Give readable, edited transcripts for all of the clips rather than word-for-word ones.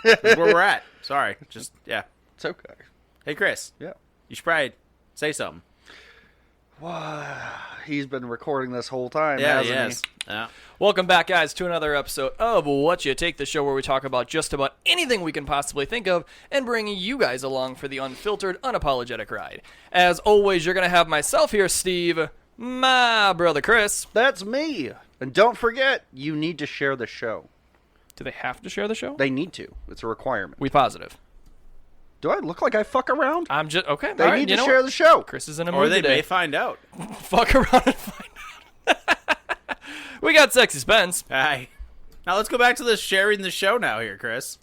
That's where we're at. Sorry. Just, yeah. It's okay. Hey, Chris. Yeah. You should probably say something. He's been recording this whole time, Yeah, hasn't he? Yeah. Welcome back, guys, to another episode of What You Take, the show where we talk about just about anything we can possibly think of and bring you guys along for the unfiltered, unapologetic ride. As always, you're going to have myself here, Steve, my brother Chris. That's me. And don't forget, you need to share the show. Do they have to share the show? They need to. It's a requirement. We positive. Do I look like I fuck around? I'm just, okay. They need to share the show. Chris is in a Or mood they today. may find out. Fuck around and find out. We got Sexy Spence. Hi. Now let's go back to the sharing the show now here, Chris.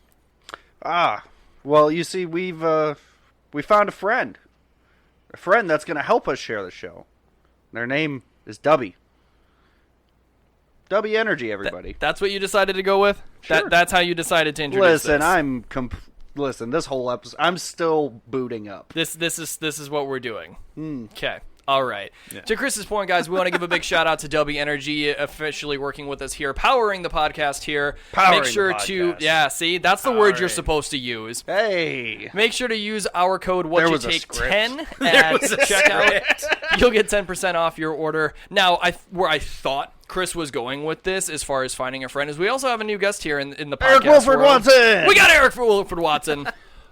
Well, you see, we found a friend that's going to help us share the show. Their name is Dubby. Dubby Energy, everybody. That's what you decided to go with? Sure. That's how you decided to introduce Listen, Listen, this whole episode, I'm still booting up. This is what we're doing. Okay. All right. Yeah. To Chris's point, guys, we want to give a big shout out to W Energy officially working with us here, powering the podcast here. Make sure to see, that's the word you're supposed to use. Hey. Make sure to use our code WhatYouTake10 at was a checkout. You'll get 10% off your order. Now, where I thought Chris was going with this as far as finding a friend is we also have a new guest here in the podcast Eric Wilfred Watson. We got Eric Wilfred Watson.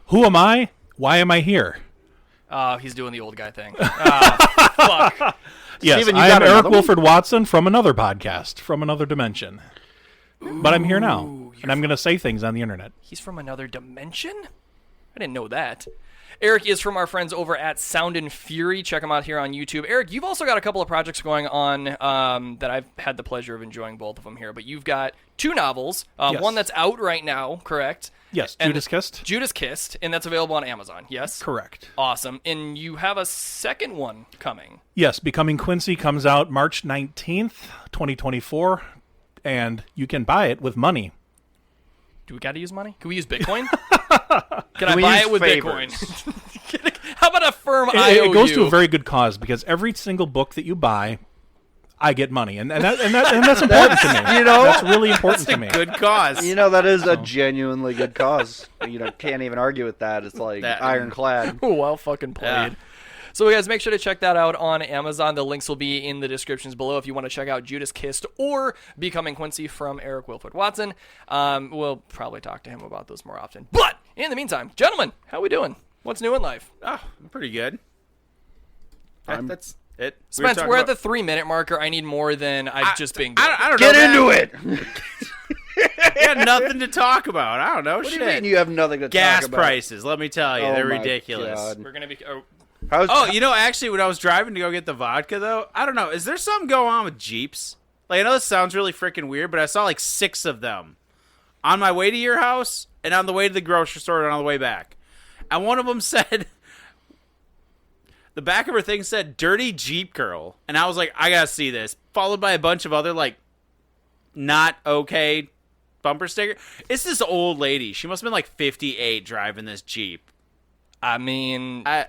Who am I? Why am I here? He's doing the old guy thing. Fuck. Yes, Steven, you I got am Eric another Wilfred Watson from another podcast, from another dimension. But I'm here now, and I'm going to say things on the internet. He's from another dimension? I didn't know that. Eric is from our friends over at Sound and Fury. Check him out here on YouTube. Eric, you've also got a couple of projects going on that I've had the pleasure of enjoying both of them here. But you've got two novels, Yes. one that's out right now, correct? Yes, And Judas Kissed. Judas Kissed, and that's available on Amazon, yes? Correct. Awesome. And you have a second one coming. Yes, Becoming Quincy comes out March 19th, 2024, and you can buy it with money. Do we got to use money? Can we use Bitcoin? Can I we buy use it with favors? Bitcoin? How about a firm IOU? It goes to a very good cause because every single book that you buy, I get money, and that's important to me. You know? That's really important to me. Good cause. You know, that is a genuinely good cause. Can't even argue with that. It's like That- ironclad. Well fucking played. Yeah. So guys, make sure to check that out on Amazon. The links will be in the descriptions below if you want to check out Judas Kissed or Becoming Quincy from Eric Wilfred Watson. We'll probably talk to him about those more often. But in the meantime, gentlemen, how we doing? What's new in life? Oh, I'm pretty good. That's it. Spence, we're at the 3-minute marker. I need more than I've just been good. I don't Get know. into it. I got nothing to talk about. I don't know. What do Shit. you mean you have nothing to Gas talk about? prices, let me tell you, Oh they're my ridiculous. God. We're going to be... Actually, when I was driving to go get the vodka, though, I don't know. Is there something going on with Jeeps? Like, I know this sounds really freaking weird, but I saw like 6 of them on my way to your house and on the way to the grocery store and on the way back. And one of them said, the back of her thing said, "Dirty Jeep Girl." And I was like, I gotta see this. Followed by a bunch of other, like, not okay bumper sticker. It's this old lady. She must have been like 58 driving this Jeep. I mean... I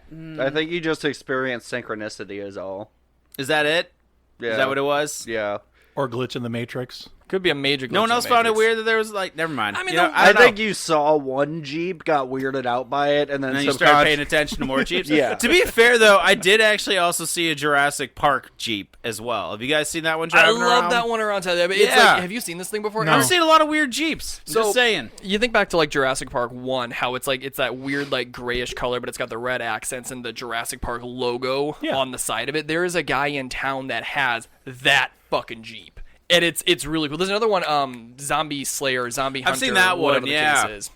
think you just experienced synchronicity is all. Is that it? Yeah. Is that what it was? Yeah. Or Glitch in the Matrix. Could be a major glitch No one in else the found it Matrix. weird that there was like, never mind. I mean, You know, the- I I don't think know. you saw one Jeep, got weirded out by it, and then, And then you started subconscious- paying attention to more Jeeps. Yeah. To be fair, though, I did actually also see a Jurassic Park Jeep as well. Have you guys seen that one I driving around? love that one around town. But it's Yeah. like, have you seen this thing before? No. I've seen a lot of weird Jeeps. I'm just saying. You think back to like Jurassic Park 1, how it's like it's that weird like grayish color, but it's got the red accents and the Jurassic Park logo on the side of it. There is a guy in town that has that fucking Jeep. And it's really cool. There's another one, Zombie Slayer, Zombie Hunter. I've seen that one, whatever the yeah. case is.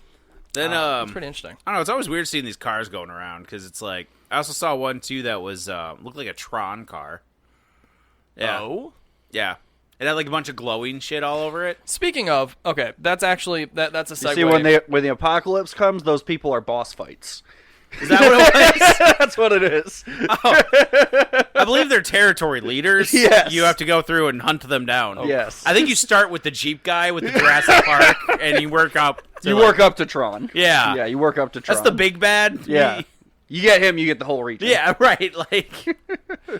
Then, It's pretty interesting. I don't know. It's always weird seeing these cars going around because it's like I also saw one too that was looked like a Tron car. Yeah, Oh? yeah. It had like a bunch of glowing shit all over it. Speaking of, okay, that's actually, that's a segue. You see, when the apocalypse comes, those people are boss fights. Is that what it was? That's what it is. I believe they're territory leaders. Yes. You have to go through and hunt them down. Yes. I think you start with the Jeep guy with the Jurassic Park, and you work up. To You like- work up to Tron. Yeah. Yeah, you work up to Tron. That's the big bad. Yeah. You get him, you get the whole region. Yeah, right. Like,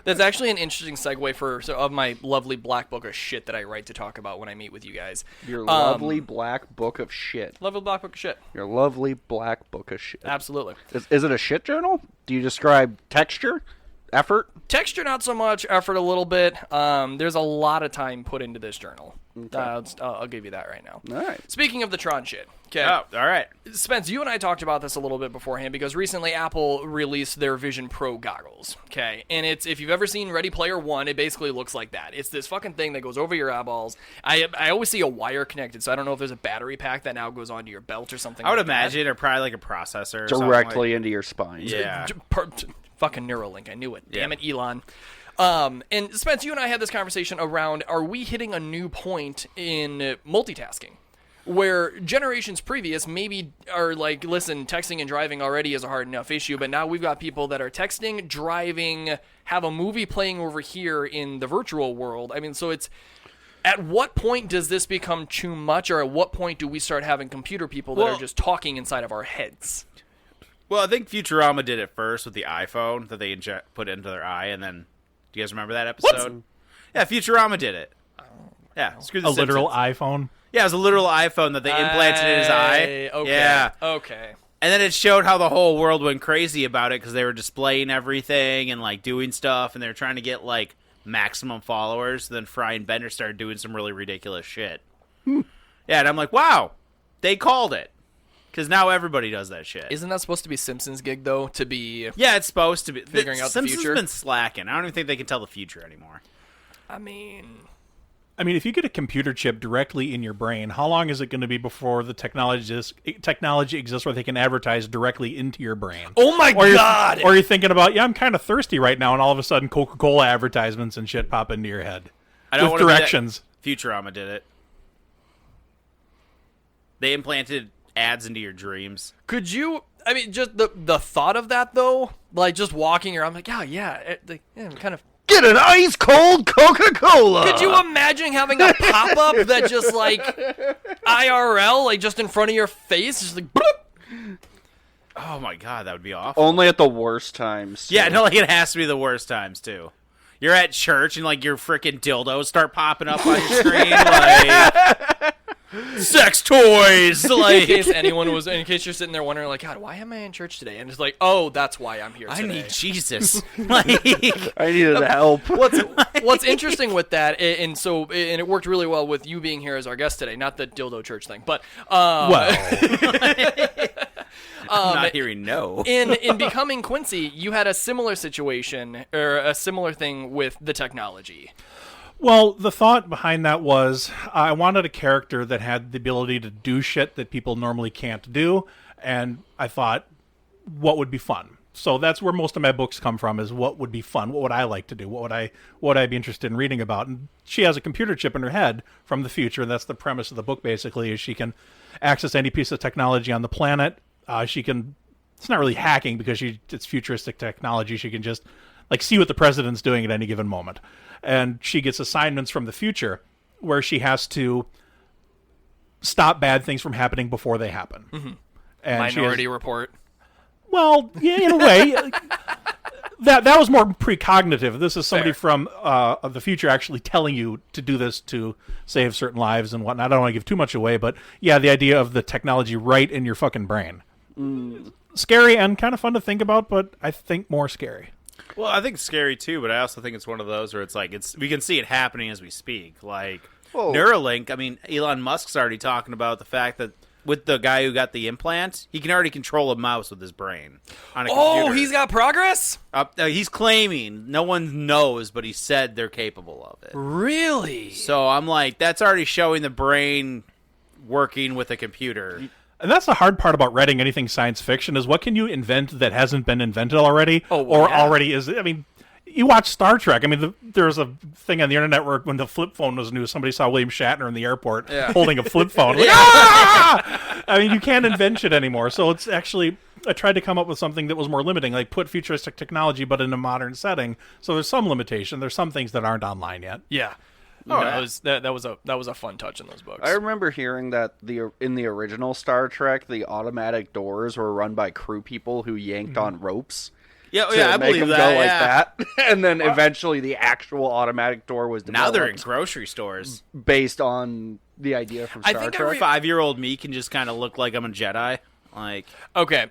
That's actually an interesting segue of my lovely black book of shit that I write to talk about when I meet with you guys. Your lovely black book of shit. Lovely black book of shit. Your lovely black book of shit. Absolutely. Is it a shit journal? Do you describe texture? Effort? Texture, not so much. Effort, a little bit. There's a lot of time put into this journal. Okay. I'll give you that right now. All right. Speaking of the Tron shit. Okay. oh, all right. Spence, you and I talked about this a little bit beforehand because recently Apple released their Vision Pro goggles. Okay. And if you've ever seen Ready Player One, it basically looks like that. It's this fucking thing that goes over your eyeballs. I always see a wire connected, so I don't know if there's a battery pack that now goes onto your belt or something. I would like imagine, or probably like a processor. Or Directly into your spine. Yeah. Fucking Neuralink. I knew it. Damn it, Elon. And Spence, you and I had this conversation around, are we hitting a new point in multitasking? Where generations previous maybe are like, listen, texting and driving already is a hard enough issue, but now we've got people that are texting, driving, have a movie playing over here in the virtual world. I mean, so it's, at what point does this become too much, or at what point do we start having computer people that are just talking inside of our heads? Well, I think Futurama did it first with the iPhone that they put into their eye, and then, do you guys remember that episode? What? Yeah, Futurama did it. Yeah, screw the A literal Simpsons. iPhone. Yeah, it was a literal iPhone that they implanted in his eye. Okay. Yeah. Okay. And then it showed how the whole world went crazy about it because they were displaying everything and like doing stuff, and they were trying to get like maximum followers. Then Fry and Bender started doing some really ridiculous shit. Yeah, and I'm like, wow, they called it. Because now everybody does that shit. Isn't that supposed to be Simpsons' gig, though, to be... Yeah, it's supposed to be. Figuring out the Simpsons future? have been slacking. I don't even think they can tell the future anymore. I mean, if you get a computer chip directly in your brain, how long is it going to be before the technology exists where they can advertise directly into your brain? oh my God! Or you're thinking about, yeah, I'm kind of thirsty right now, and all of a sudden Coca-Cola advertisements and shit pop into your head. I don't with wanna be that- directions. Futurama did it. They implanted ads into your dreams. Could you... I mean, just the thought of that, though, like, just walking around, like, yeah, kind of... Get an ice cold Coca-Cola. Could you imagine having a pop-up that just, like, IRL, like, just in front of your face, just like... bloop? Oh my God, that would be awful. Only at the worst times. Yeah, no, like it has to be the worst times too. You're at church and like your freaking dildos start popping up on your screen, like sex toys. Like, in case you're sitting there wondering, like, God, why am I in church today? And it's like, oh, that's why I'm here today. I need Jesus. Like, I needed help. What's interesting with that, and it worked really well with you being here as our guest today, not the dildo church thing, but I'm not hearing no. in becoming Quincy, you had a similar situation or a similar thing with the technology. Well, the thought behind that was I wanted a character that had the ability to do shit that people normally can't do, and I thought, what would be fun? So that's where most of my books come from, is what would be fun? What would I like to do? What would I be interested in reading about? And she has a computer chip in her head from the future. That's the premise of the book, basically, is she can access any piece of technology on the planet. She can, it's not really hacking because it's futuristic technology. She can just like see what the president's doing at any given moment. And she gets assignments from the future where she has to stop bad things from happening before they happen. Mm-hmm. And Minority Report. Well, yeah, in a way. That was more precognitive. This is somebody from the future actually telling you to do this to save certain lives and whatnot. I don't want to give too much away, but yeah, the idea of the technology right in your fucking brain. Scary and kind of fun to think about, but I think more scary. Well, I think it's scary too, but I also think it's one of those where it's like we can see it happening as we speak. Like Neuralink, I mean, Elon Musk's already talking about the fact that with the guy who got the implant, he can already control a mouse with his brain on a computer. Oh, he's got progress? He's claiming. No one knows, but he said they're capable of it. Really? So I'm like, that's already showing the brain working with a computer. And that's the hard part about writing anything science fiction is what can you invent that hasn't been invented already already is. I mean, you watch Star Trek. I mean, there was a thing on the internet where when the flip phone was new, somebody saw William Shatner in the airport holding a flip phone. Like, ah! I mean, you can't invent shit anymore. So it's actually, I tried to come up with something that was more limiting, like put futuristic technology but in a modern setting. So there's some limitation. There's some things that aren't online yet. Yeah. Oh, that was a fun touch in those books. I remember hearing that in the original Star Trek, the automatic doors were run by crew people who yanked on ropes. Yeah, To I make believe them that. go Yeah. like that, and then eventually the actual automatic door was Now they're in developed grocery stores. based on the idea from Star Trek. 5-year-old me can just kind of look like I'm a Jedi. Like, Okay,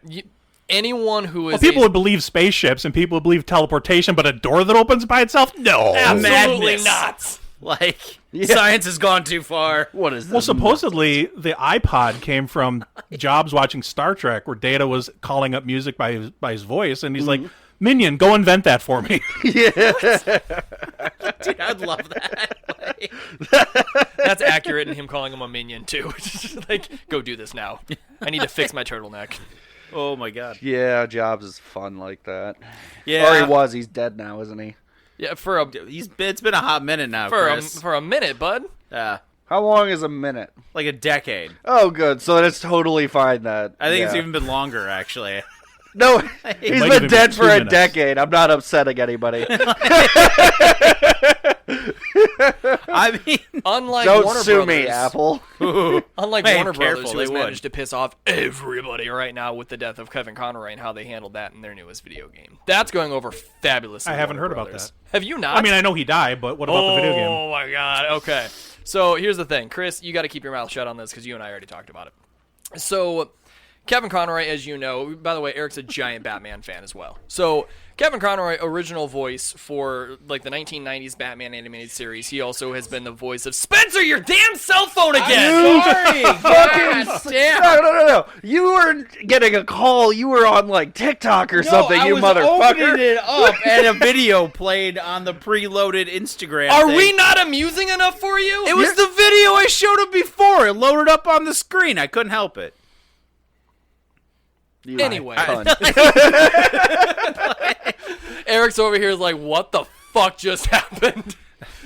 anyone who is Well, people would believe spaceships and people would believe teleportation, but a door that opens by itself? No. absolutely madness. not. like science has gone too far. What is this? Well, supposedly the iPod came from Jobs watching Star Trek, where Data was calling up music by his voice, and he's like, "Minion, go invent that for me." Dude, I'd love that. Like, That's accurate in him calling him a minion too. Like, go do this now. I need to fix my turtleneck. oh my god. Yeah, Jobs is fun like that. Yeah. Or he was. He's dead now, isn't he? Yeah, for a It's been a hot minute now, for Chris. a minute, bud. Yeah, How long is a minute? like a decade. Oh, good. So it's totally fine that. I think it's yeah. even been longer, actually. No, he's might been even be dead 2 for a minutes. decade. I'm not upsetting anybody. I mean, Unlike Don't Warner sue Brothers, me, Apple. Unlike Hey, Warner careful, Brothers, who they has would. managed to piss off everybody right now with the death of Kevin Conroy and how they handled that in their newest video game. That's going over fabulously. I haven't Warner heard about Brothers. that. Have you not? I mean, I know he died, but what about the video game? Oh my god. Okay. So here's the thing, Chris. You got to keep your mouth shut on this because you and I already talked about it. So Kevin Conroy, as you know, by the way, Eric's a giant Batman fan as well. So Kevin Conroy, original voice for like the 1990s Batman animated series. He also has been the voice of Spencer. Your damn cell phone again. sorry. God damn. No. You were getting a call. You were on like TikTok or something, I you was motherfucker. opening it up and a video played on the preloaded Instagram. Are thing. we not amusing enough for you? It was the video I showed him before. It loaded up on the screen. I couldn't help it. You Anyway. cunt. Eric's over here is like, what the fuck just happened?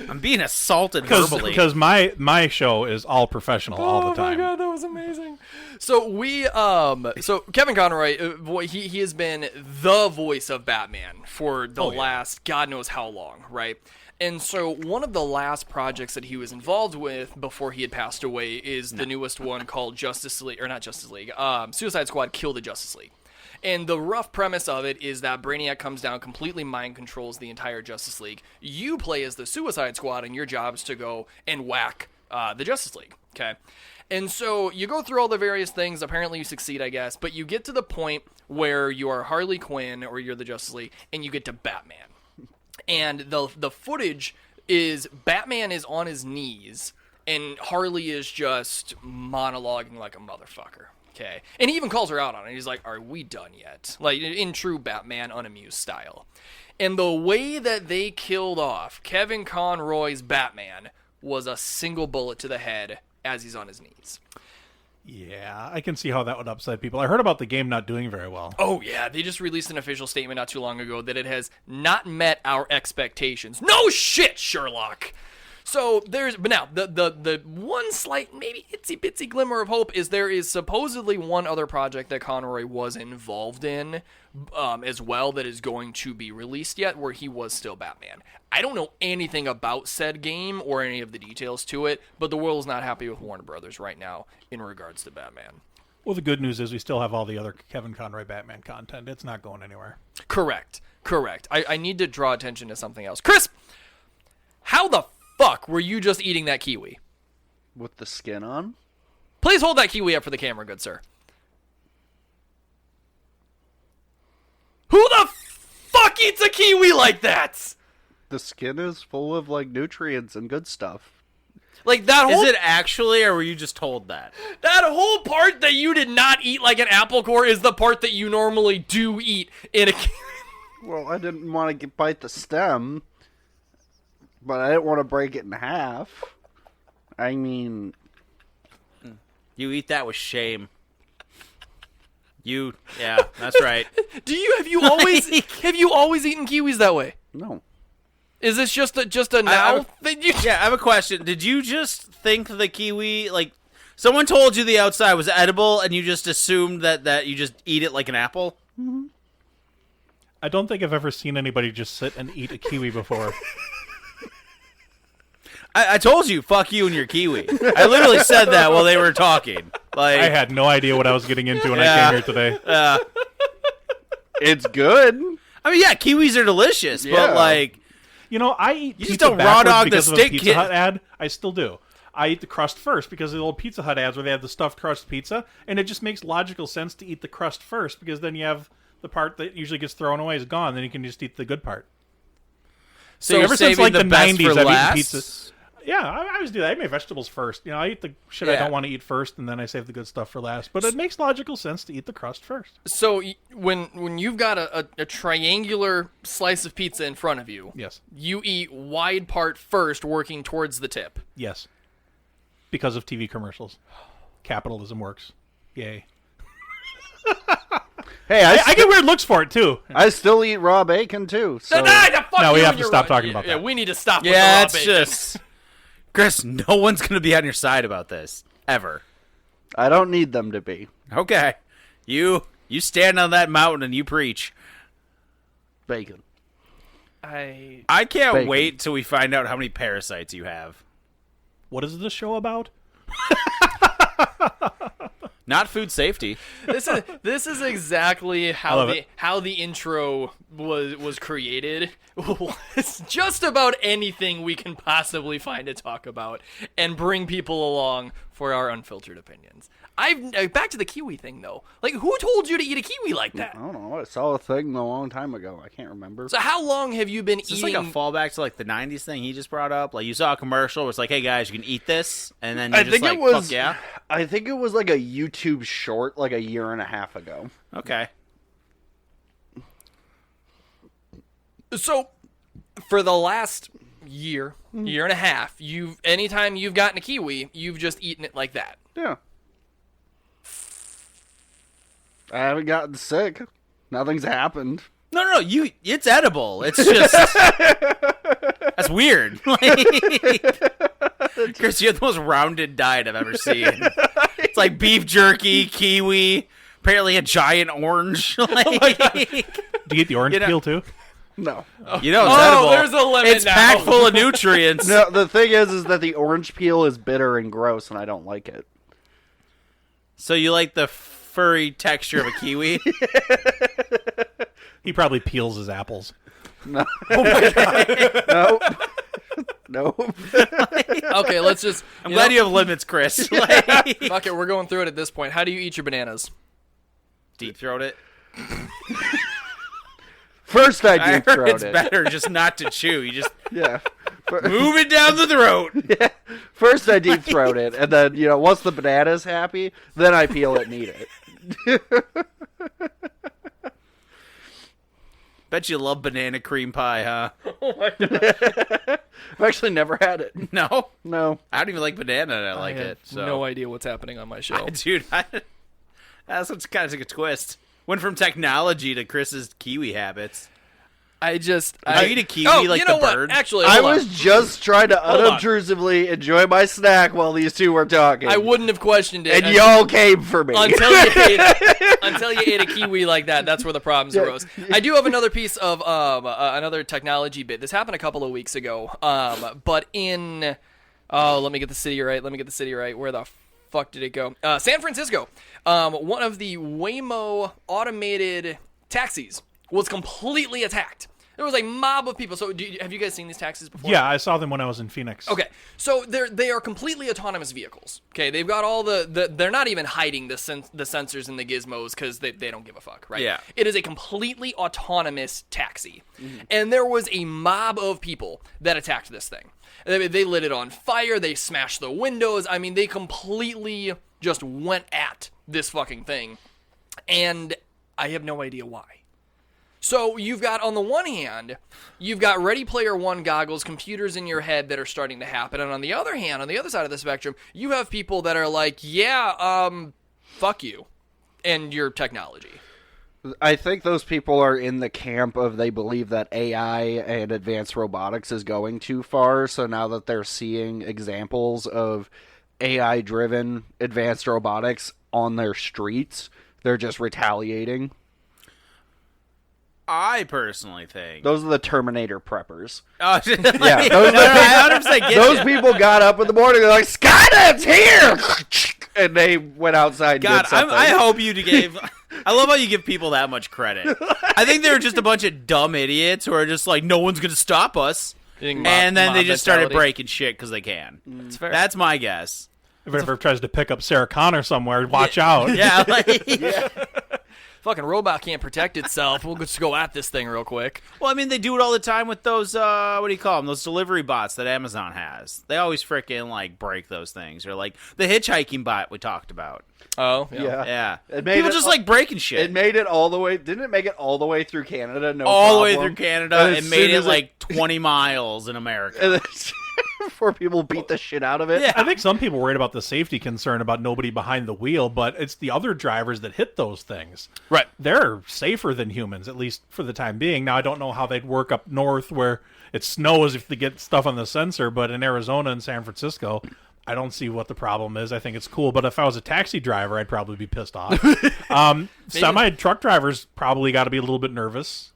I'm being assaulted verbally. Because my show is all professional all the time. Oh my god, that was amazing. So so Kevin Conroy, he has been the voice of Batman for the last God knows how long, right? And so one of the last projects that he was involved with before he had passed away is the newest one called Suicide Squad Kill the Justice League. And the rough premise of it is that Brainiac comes down, completely mind controls the entire Justice League. You play as the Suicide Squad, and your job is to go and whack the Justice League, okay? And so you go through all the various things. Apparently you succeed, I guess. But you get to the point where you are Harley Quinn, or you're the Justice League, and you get to Batman. And the footage is Batman is on his knees, and Harley is just monologuing like a motherfucker. Okay, and he even calls her out on it. He's like, "Are we done yet?" Like in true Batman unamused style. And the way that they killed off Kevin Conroy's Batman was a single bullet to the head as he's on his knees. Yeah, I can see how that would upset people. I heard about the game not doing very well. Oh, yeah. They just released an official statement not too long ago that it has not met our expectations. No shit, Sherlock! So but now, the one slight, maybe itsy-bitsy glimmer of hope is there is supposedly one other project that Conroy was involved in as well that is going to be released yet, where he was still Batman. I don't know anything about said game or any of the details to it, but the world is not happy with Warner Brothers right now in regards to Batman. Well, the good news is we still have all the other Kevin Conroy Batman content. It's not going anywhere. Correct. I need to draw attention to something else. Chris, how the fuck were you just eating that kiwi? With the skin on? Please hold that kiwi up for the camera, good sir. Who the fuck eats a kiwi like that? The skin is full of like nutrients and good stuff. Like that whole Is it actually, or were you just told that? that whole part that you did not eat like an apple core is the part that you normally do eat in a kiwi. Well, I didn't want to bite the stem, but I didn't want to break it in half. I mean, You eat that with shame. Yeah, that's right. Have you always eaten kiwis that way? no. Is this just a now thing? Yeah, I have a question. Did you just think the kiwi, like, someone told you the outside was edible, and you just assumed that you just eat it like an apple? I don't think I've ever seen anybody just sit and eat a kiwi before. I told you, fuck you and your kiwi. I literally said that while they were talking. Like, I had no idea what I was getting into when I came here today. It's good. I mean, yeah, kiwis are delicious, Yeah. but like, I eat You just pizza don't raw backwards dog the because of a stick, Pizza kid. Hut ad. I still do. I eat the crust first because of the old Pizza Hut ads where they have the stuffed crust pizza, and it just makes logical sense to eat the crust first because then you have the part that usually gets thrown away is gone. Then you can just eat the good part. so you're ever since saving like the the best 90s, for I've eaten last? pizza. Yeah, I always do that. I make vegetables first. I eat the shit I Yeah. don't want to eat first, and then I save the good stuff for last. But it makes logical sense to eat the crust first. So when you've got a triangular slice of pizza in front of you, Yes. you eat wide part first, working towards the tip. Yes. Because of TV commercials. Capitalism works. Yay. Hey, I get weird looks for it, too. I still eat raw bacon too. So No, we have to stop talking about Yeah, that. we need to stop. with Yeah, the raw it's bacon. just Chris. No one's gonna be on your side about this ever. I don't need them to be. Okay, you stand on that mountain and you preach. Bacon. I I can't Bacon. wait till we find out how many parasites you have. What is this show about? Not food safety. this is exactly how love the it. how the intro was created. It's just about anything we can possibly find to talk about and bring people along for our unfiltered opinions. Back to the kiwi thing though. Like, who told you to eat a kiwi like that? I don't know. I saw a thing a long time ago. I can't remember. So how long have you been Is this eating? like a fallback to like the '90s thing he just brought up? Like you saw a commercial where it's like, "Hey guys, you can eat this," and then you're I just think like, it was. "Fuck yeah." I think it was like a YouTube short, like a year and a half ago. Okay. So, for the last year and a half, anytime you've gotten a kiwi, you've just eaten it like that. Yeah. I haven't gotten sick. Nothing's happened. No, it's edible. It's just that's weird. Like, Chris, you have the most rounded diet I've ever seen. It's like beef jerky, kiwi, apparently a giant orange. Like, Do you eat the orange You know- peel, too? No. you know, it's Oh, edible. there's a limit It's now. packed full of nutrients. No, the thing is that the orange peel is bitter and gross, and I don't like it. So you like the furry texture of a kiwi? He probably peels his apples. No. No. No. Okay, let's just. I'm glad you have limits, Chris. Like, Fuck it, we're going through it at this point. How do you eat your bananas? deep throat it. First, I I deep heard throat it's it. better just not to chew. You just Yeah. move it down the throat. First, I deep throat it, and then once the banana's happy, then I peel it and eat it. Bet you love banana cream pie, huh? I've actually never had it. No, No. I don't even like banana, and I like I have it. So, no idea what's happening on my show. dude, that's what's kind of like a twist. Went from technology to Chris's kiwi habits. I just. I eat a kiwi like you know the what? bird. Actually, I hold on. was just trying to on. unobtrusively enjoy my snack while these two were talking. I wouldn't have questioned it. And y'all came for me. until you ate a kiwi like that. That's where the problems arose. I do have another piece of another technology bit. This happened a couple of weeks ago. But in let me get the city right. Where the fuck did it go? San Francisco. One of the Waymo automated taxis was completely attacked. There was a mob of people. So, have you guys seen these taxis before? Yeah, I saw them when I was in Phoenix. Okay, so they are completely autonomous vehicles. Okay, they've got all they're not even hiding the sensors and the gizmos because they don't give a fuck, right? Yeah. It is a completely autonomous taxi, and there was a mob of people that attacked this thing. They lit it on fire. They smashed the windows. I mean, they completely just went at this fucking thing, and I have no idea why. So you've got, on the one hand, you've got Ready Player One goggles, computers in your head that are starting to happen. And on the other hand, on the other side of the spectrum, you have people that are like, yeah, fuck you and your technology. I think those people are in the camp of they believe that AI and advanced robotics is going too far. So now that they're seeing examples of AI-driven advanced robotics on their streets, they're just retaliating. I personally think Those are the Terminator preppers. Oh, Yeah, those, I 100% get those you. people got up in the morning. They're like, Skynet's here, and they went outside. And God, did something. I hope you gave. I love how you give people that much credit. I think they were just a bunch of dumb idiots who are just like, no one's gonna stop us, and then they just started breaking shit because they can. That's fair. That's my guess. If it ever tries to pick up Sarah Connor somewhere, watch out. Yeah, like, Fucking robot can't protect itself. We'll just go at this thing real quick. Well, I mean, they do it all the time with those, what do you call them? Those delivery bots that Amazon has. They always frickin', like, break those things. Or, like, the hitchhiking bot we talked about. Oh, yeah. Yeah. It made People it just all- like breaking shit. It made it all the way. Didn't it make it all the way through Canada? No, all the way problem? through Canada And as and made soon it, as like, 20 miles in America. And then, before people beat the shit out of it. Yeah. I think some people worried about the safety concern about nobody behind the wheel, but it's the other drivers that hit those things. Right. They're safer than humans, at least for the time being. Now, I don't know how they'd work up north where it snows if they get stuff on the sensor, but in Arizona and San Francisco, I don't see what the problem is. I think it's cool, but if I was a taxi driver, I'd probably be pissed off. Semi-truck drivers probably got to be a little bit nervous.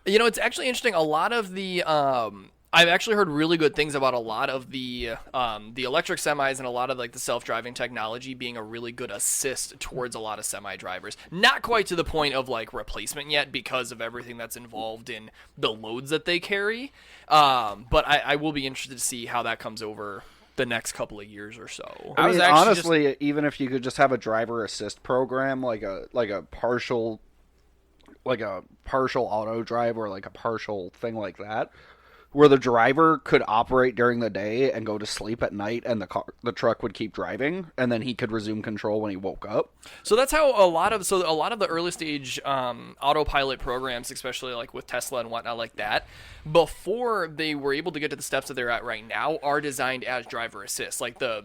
You know, it's actually interesting. A lot of the I've actually heard really good things about a lot of the electric semis and a lot of like the self-driving technology being a really good assist towards a lot of semi drivers. Not quite to the point of like replacement yet because of everything that's involved in the loads that they carry. But I will be interested to see how that comes over the next couple of years or so. I was mean, actually honestly, even if you could just have a driver assist program, like a partial auto drive or like a partial thing like that, where the driver could operate during the day and go to sleep at night, and the truck would keep driving, and then he could resume control when he woke up. So that's how a lot of the early stage autopilot programs, especially like with Tesla and whatnot like that, before they were able to get to the steps that they're at right now, are designed as driver assist. Like the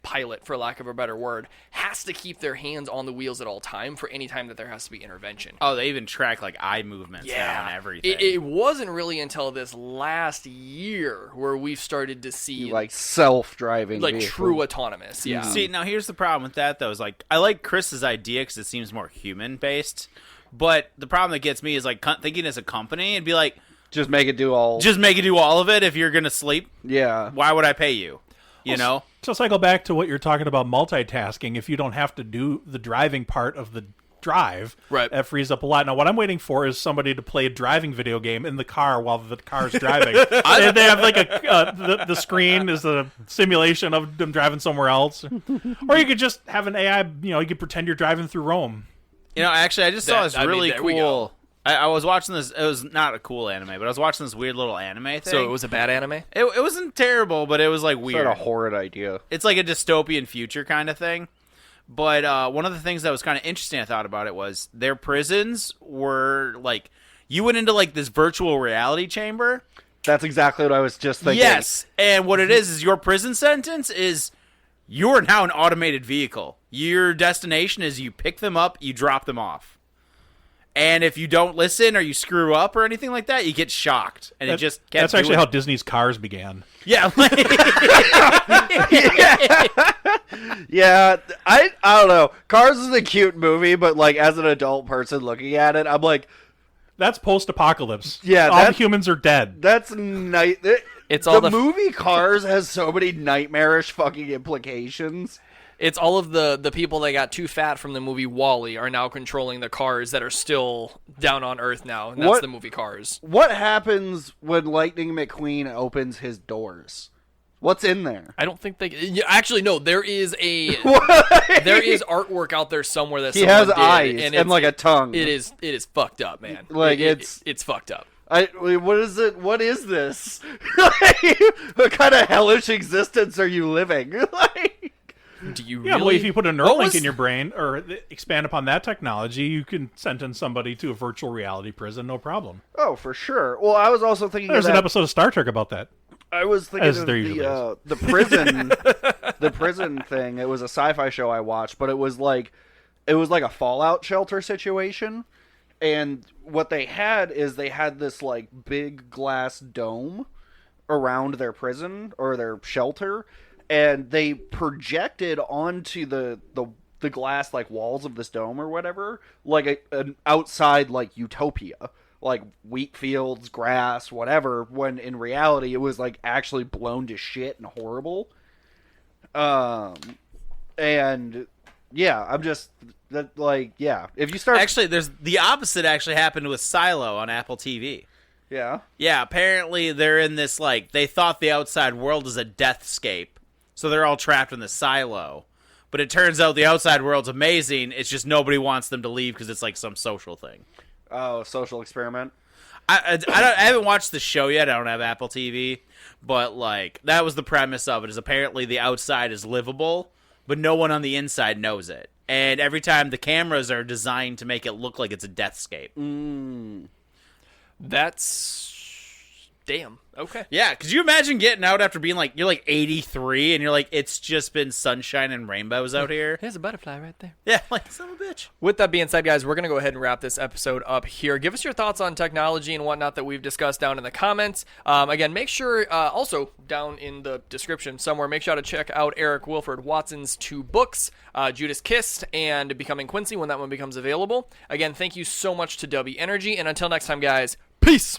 pilot, for lack of a better word, has to keep their hands on the wheels at all time for any time that there has to be intervention. Oh, they even track, like, eye movements now and everything. It wasn't really until this last year where we've started to see Like self-driving, like vehicles. true autonomous. Yeah. See, now here's the problem with that, though, is like, I like Chris's idea because it seems more human-based, but the problem that gets me is, like, thinking as a company and be like, Just make it do all. just make it do all of it if you're going to sleep. Yeah. Why would I pay you? You know? So cycle back to what you're talking about multitasking. If you don't have to do the driving part of the drive, Right. that frees up a lot. Now, what I'm waiting for is somebody to play a driving video game in the car while the car's driving. they have like the screen is a simulation of them driving somewhere else, or you could just have an AI. You could pretend you're driving through Rome. You know, actually, I just saw this really there we cool... go. I was watching this. It was not a cool anime, but I was watching this weird little anime thing. So it was a bad anime? It wasn't terrible, but it was like It's weird. not a horrid idea. It's like a dystopian future kind of thing. But one of the things that was kind of interesting I thought about it was their prisons were like, you went into like this virtual reality chamber. That's exactly what I was just thinking. Yes, and what it is your prison sentence is you're now an automated vehicle. Your destination is you pick them up, you drop them off. And if you don't listen or you screw up or anything like that, you get shocked. And it just kept That's actually doing how Disney's Cars began. Yeah. Yeah, I don't know. Cars is a cute movie, but like as an adult person looking at it, I'm like, That's post-apocalypse. Yeah, all humans are dead. that's night. It's all the the- movie Cars has so many nightmarish fucking implications. It's all of the people that got too fat from the movie WALL-E are now controlling the cars that are still down on Earth now, and that's What- the movie Cars. What happens when Lightning McQueen opens his doors? What's in there? I don't think they... Yeah, actually, no, there is artwork out there somewhere that He someone has did, eyes and and like a tongue. It is fucked up, man. Like, it's fucked up. What is it? What is this? What kind of hellish existence are you living? Do you Yeah, really? well, if you put a Neuralink was- in your brain or expand upon that technology, you can sentence somebody to a virtual reality prison, no problem. Oh, for sure. Well, I was also thinking There's of an that. episode of Star Trek about that. I was thinking As of there usually the prison, the prison thing. It was a sci-fi show I watched, but it was like a Fallout shelter situation. And what they had is they had this like big glass dome around their prison or their shelter, and they projected onto the glass like walls of this dome or whatever, like an outside like utopia. like wheat fields, grass, whatever, when in reality it was like actually blown to shit and horrible. And yeah, I'm just that like yeah. If you start Actually, there's the opposite actually happened with Silo on Apple TV. yeah. Yeah, apparently they're in this like they thought the outside world is a deathscape, so they're all trapped in the silo. But it turns out the outside world's amazing. It's just nobody wants them to leave because it's like some social thing. Oh, social experiment. I haven't watched the show yet. I don't have Apple TV, but like that was the premise of it. Is apparently the outside is livable, but no one on the inside knows it. And every time the cameras are designed to make it look like it's a deathscape. That's damn. Okay. Yeah, could you imagine getting out after being like you're like 83 and you're like it's just been sunshine and rainbows out here? There's a butterfly right there. Yeah, like son of a bitch. With that being said, guys, we're going to go ahead and wrap this episode up here. Give us your thoughts on technology and whatnot that we've discussed down in the comments. Again, make sure, also down in the description somewhere, make sure to check out Eric Wilfred Watson's 2 books, Judas Kissed and Becoming Quincy, when that one becomes available. Again, thank you so much to W Energy, and until next time, guys, peace!